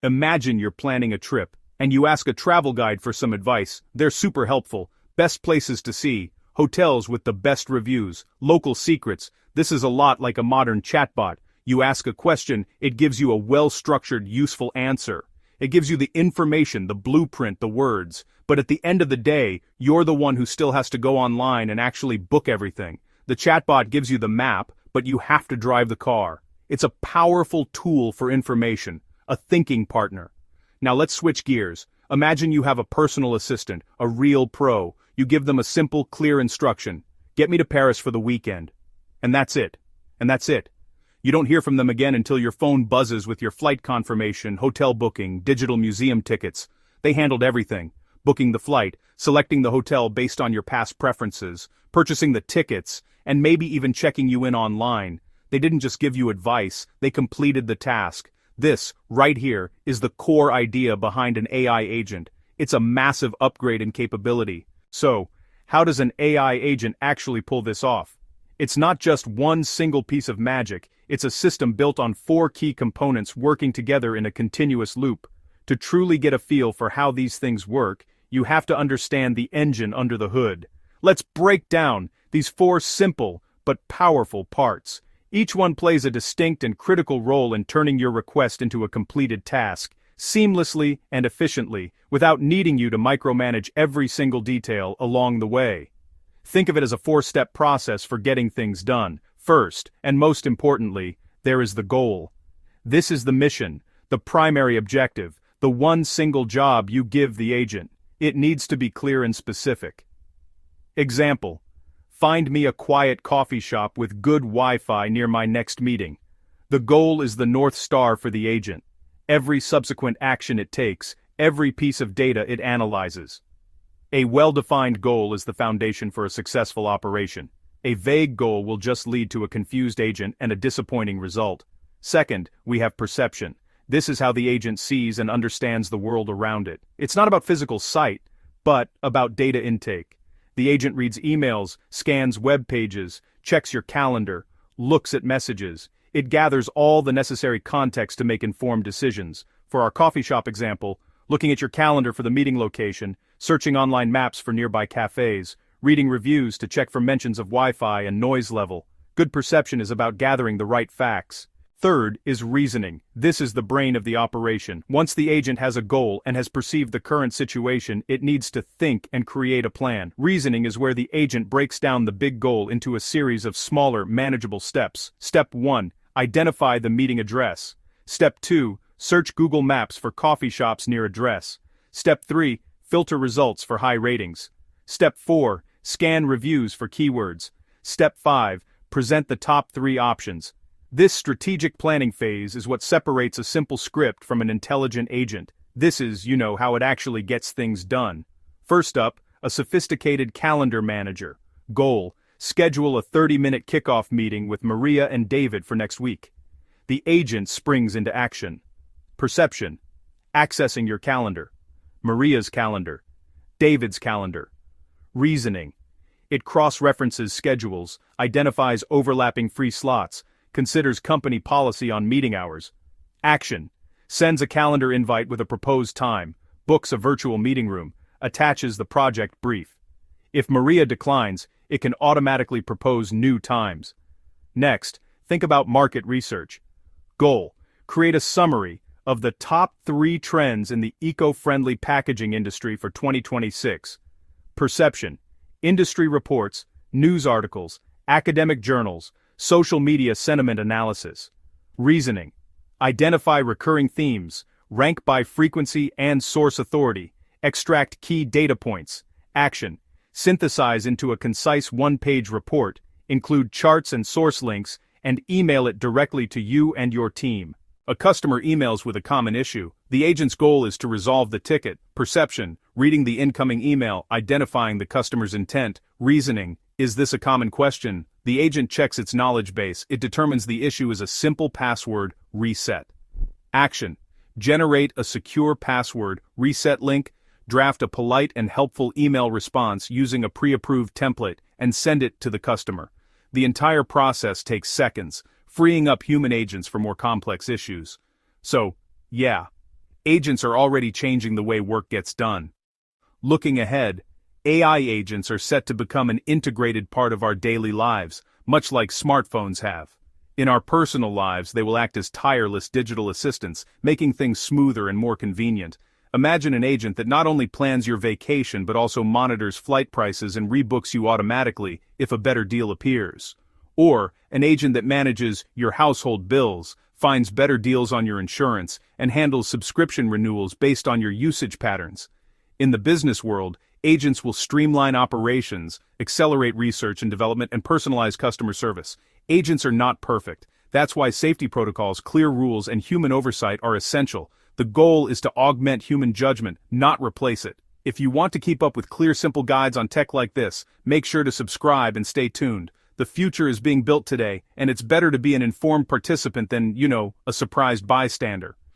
Imagine you're planning a trip, and you ask a travel guide for some advice. They're super helpful. Best places to see, hotels with the best reviews, local secrets. This is a lot like a modern chatbot. You ask a question, it gives you a well-structured, useful answer. It gives you the information, the blueprint, the words. But at the end of the day, you're the one who still has to go online and actually book everything. The chatbot gives you the map, but you have to drive the car. It's a powerful tool for information, a thinking partner. Now let's switch gears. Imagine you have a personal assistant, a real pro. You give them a simple, clear instruction. Get me to Paris for the weekend. And that's it. And that's it. You don't hear from them again until your phone buzzes with your flight confirmation, hotel booking, digital museum tickets. They handled everything. Booking the flight, selecting the hotel based on your past preferences, purchasing the tickets, and maybe even checking you in online. They didn't just give you advice, they completed the task. This, right here, is the core idea behind an AI agent. It's a massive upgrade in capability. So, how does an AI agent actually pull this off? It's not just one single piece of magic, it's a system built on 4 key components working together in a continuous loop. To truly get a feel for how these things work, you have to understand the engine under the hood. Let's break down these 4 simple but powerful parts. Each one plays a distinct and critical role in turning your request into a completed task, seamlessly and efficiently, without needing you to micromanage every single detail along the way. Think of it as a 4-step process for getting things done. First, and most importantly, there is the goal. This is the mission, the primary objective, the one single job you give the agent. It needs to be clear and specific. Example: find me a quiet coffee shop with good Wi-Fi near my next meeting. The goal is the North Star for the agent. Every subsequent action it takes, every piece of data it analyzes. A well-defined goal is the foundation for a successful operation. A vague goal will just lead to a confused agent and a disappointing result. Second, we have perception. This is how the agent sees and understands the world around it. It's not about physical sight, but about data intake. The agent reads emails, scans web pages, checks your calendar, looks at messages. It gathers all the necessary context to make informed decisions. For our coffee shop example, looking at your calendar for the meeting location, searching online maps for nearby cafes, reading reviews to check for mentions of Wi-Fi and noise level. Good perception is about gathering the right facts. Third is reasoning. This is the brain of the operation. Once the agent has a goal and has perceived the current situation, it needs to think and create a plan. Reasoning is where the agent breaks down the big goal into a series of smaller, manageable steps. Step 1, identify the meeting address. Step 2, search Google Maps for coffee shops near address. Step 3, filter results for high ratings. Step 4, scan reviews for keywords. Step 5, present the top 3 options. This strategic planning phase is what separates a simple script from an intelligent agent. This is, how it actually gets things done. First up, a sophisticated calendar manager. Goal: schedule a 30-minute kickoff meeting with Maria and David for next week. The agent springs into action. Perception: accessing your calendar. Maria's calendar. David's calendar. Reasoning: it cross-references schedules, identifies overlapping free slots, considers company policy on meeting hours. Action: sends a calendar invite with a proposed time, books a virtual meeting room, attaches the project brief. If Maria declines, it can automatically propose new times. Next, think about market research. Goal: create a summary of the top 3 trends in the eco-friendly packaging industry for 2026. Perception: industry reports, news articles, academic journals, social media sentiment analysis. Reasoning: identify recurring themes, rank by frequency and source authority, extract key data points. Action: synthesize into a concise 1-page report, include charts and source links, and email it directly to you and your team. A customer emails with a common issue. The agent's goal is to resolve the ticket. Perception: reading the incoming email, identifying the customer's intent. Reasoning: is this a common question? The agent checks its knowledge base. It determines the issue is a simple password reset. Action: generate a secure password reset link, draft a polite and helpful email response using a pre-approved template, and send it to the customer. The entire process takes seconds, freeing up human agents for more complex issues. So, yeah, Agents are already changing the way work gets done. Looking ahead, AI agents are set to become an integrated part of our daily lives, much like smartphones have. In our personal lives, they will act as tireless digital assistants, making things smoother and more convenient. Imagine an agent that not only plans your vacation but also monitors flight prices and rebooks you automatically if a better deal appears. Or, an agent that manages your household bills, finds better deals on your insurance, and handles subscription renewals based on your usage patterns. In the business world, agents will streamline operations, accelerate research and development, and personalize customer service. Agents are not perfect. That's why safety protocols, clear rules, and human oversight are essential. The goal is to augment human judgment, not replace it. If you want to keep up with clear, simple guides on tech like this, make sure to subscribe and stay tuned. The future is being built today, and it's better to be an informed participant than, a surprised bystander.